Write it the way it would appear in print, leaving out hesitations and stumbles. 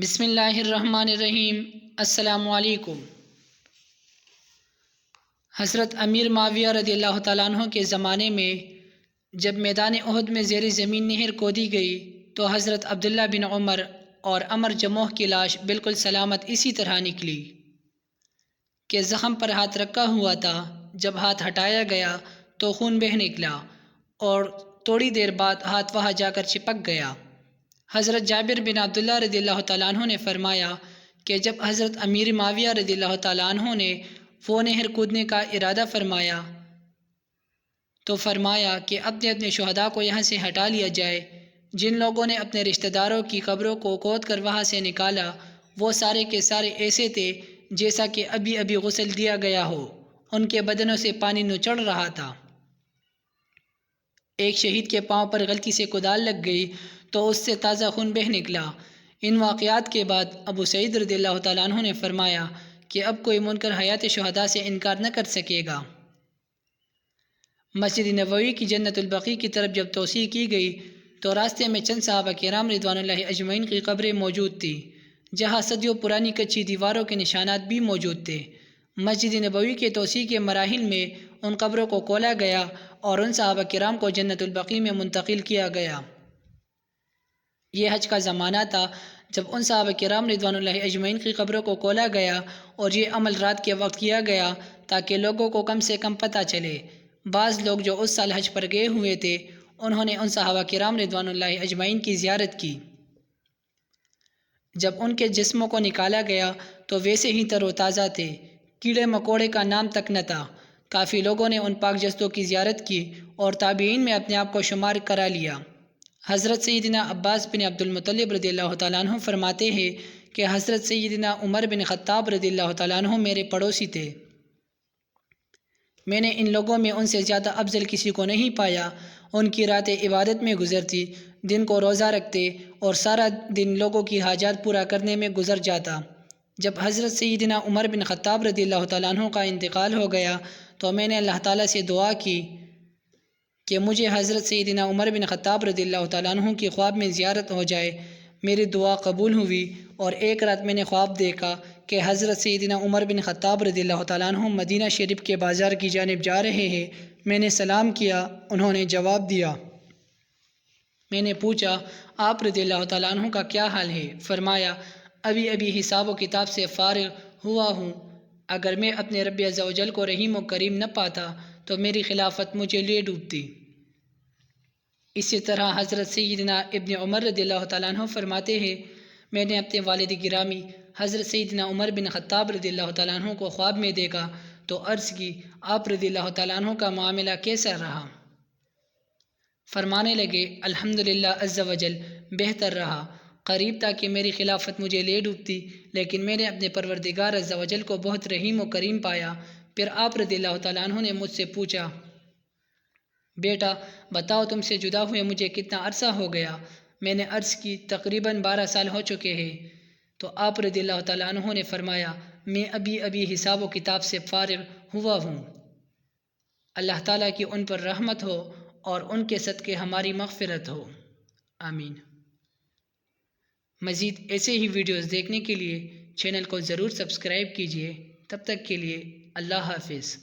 بسم اللہ الرحمن الرحیم۔ السلام علیکم۔ حضرت امیر معاویہ رضی اللہ تعالیٰ عنہ کے زمانے میں جب میدان احد میں زیر زمین نہر کھودی گئی تو حضرت عبداللہ بن عمر اور عمر جموح کی لاش بالکل سلامت اسی طرح نکلی کہ زخم پر ہاتھ رکھا ہوا تھا۔ جب ہاتھ ہٹایا گیا تو خون بہہ نکلا اور تھوڑی دیر بعد ہاتھ وہاں جا کر چپک گیا۔ حضرت جابر بن عبداللہ رضی اللہ تعالیٰ عنہ نے فرمایا کہ جب حضرت امیر معاویہ رضی اللہ تعالیٰ عنہ نے وہ نہر کودنے کا ارادہ فرمایا تو فرمایا کہ اپنے اپنے شہداء کو یہاں سے ہٹا لیا جائے۔ جن لوگوں نے اپنے رشتہ داروں کی قبروں کو کھود کر وہاں سے نکالا وہ سارے کے سارے ایسے تھے جیسا کہ ابھی ابھی غسل دیا گیا ہو، ان کے بدنوں سے پانی نچڑ رہا تھا۔ ایک شہید کے پاؤں پر غلطی سے کدال لگ گئی تو اس سے تازہ خون بہہ نکلا۔ ان واقعات کے بعد ابو سعید رضی اللہ تعالیٰ عنہ نے فرمایا کہ اب کوئی منکر حیات شہداء سے انکار نہ کر سکے گا۔ مسجد نبوی کی جنت البقیع کی طرف جب توسیع کی گئی تو راستے میں چند صحابہ کرام رضوان اللہ اجمعین کی قبریں موجود تھیں، جہاں صدیوں پرانی کچی دیواروں کے نشانات بھی موجود تھے۔ مسجد نبوی کے توسیع کے مراحل میں ان قبروں کو کھولا گیا اور ان صحابہ کرام کو جنت البقیع میں منتقل کیا گیا۔ یہ حج کا زمانہ تھا جب ان صحابہ کرام رضوان اللہ اجمعین کی قبروں کو کھولا گیا اور یہ عمل رات کے وقت کیا گیا تاکہ لوگوں کو کم سے کم پتہ چلے۔ بعض لوگ جو اس سال حج پر گئے ہوئے تھے انہوں نے ان صحابہ کرام رضوان اللہ اجمعین کی زیارت کی۔ جب ان کے جسموں کو نکالا گیا تو ویسے ہی تر و تازہ تھے، کیڑے مکوڑے کا نام تک نہ تھا۔ کافی لوگوں نے ان پاک جسدوں کی زیارت کی اور تابعین میں اپنے آپ کو شمار کرا لیا۔ حضرت سیدنا عباس بن عبد المطلب رضی اللہ تعالیٰ عنہ فرماتے ہیں کہ حضرت سیدنا عمر بن خطاب رضی اللہ تعالیٰ عنہ میرے پڑوسی تھے۔ میں نے ان لوگوں میں ان سے زیادہ افضل کسی کو نہیں پایا۔ ان کی راتیں عبادت میں گزرتی، دن کو روزہ رکھتے اور سارا دن لوگوں کی حاجات پورا کرنے میں گزر جاتا۔ جب حضرت سیدنا عمر بن خطاب رضی اللہ تعالیٰ عنہ کا انتقال ہو گیا تو میں نے اللہ تعالیٰ سے دعا کی کہ مجھے حضرت سیدنا عمر بن خطاب رضی اللہ تعالیٰ عنہ کی خواب میں زیارت ہو جائے۔ میری دعا قبول ہوئی اور ایک رات میں نے خواب دیکھا کہ حضرت سیدنا عمر بن خطاب رضی اللہ تعالیٰ عنہ مدینہ شریف کے بازار کی جانب جا رہے ہیں۔ میں نے سلام کیا، انہوں نے جواب دیا۔ میں نے پوچھا آپ رضی اللہ تعالیٰ عنہ کا کیا حال ہے؟ فرمایا ابھی ابھی حساب و کتاب سے فارغ ہوا ہوں۔ اگر میں اپنے رب عز و جل کو رحیم و کریم نہ پاتا تو میری خلافت مجھے لے ڈوبتی۔ اسی طرح حضرت سیدنا ابن عمر رضی اللہ تعالیٰ عنہ فرماتے ہیں میں نے اپنے والد گرامی حضرت سیدنا عمر بن خطاب رضی اللہ تعالیٰ عنہ کو خواب میں دیکھا تو عرض کی آپ رضی اللہ تعالیٰ عنہ کا معاملہ کیسا رہا؟ فرمانے لگے الحمدللہ عز و جل بہتر رہا۔ قریب تھا کہ میری خلافت مجھے لے ڈوبتی لیکن میں نے اپنے پروردگار عز و جل کو بہت رحیم و کریم پایا۔ پھر آپ رضی اللہ تعالیٰ عنہ نے مجھ سے پوچھا بیٹا بتاؤ تم سے جدا ہوئے مجھے کتنا عرصہ ہو گیا؟ میں نے عرض کی تقریباً 12 سال ہو چکے ہیں۔ تو آپ رضی اللہ تعالیٰ عنہ نے فرمایا میں ابھی ابھی حساب و کتاب سے فارغ ہوا ہوں۔ اللہ تعالیٰ کی ان پر رحمت ہو اور ان کے صدقے ہماری مغفرت ہو، آمین۔ مزید ایسے ہی ویڈیوز دیکھنے کے لیے چینل کو ضرور سبسکرائب کیجیے۔ تب تک کے لیے اللہ حافظ۔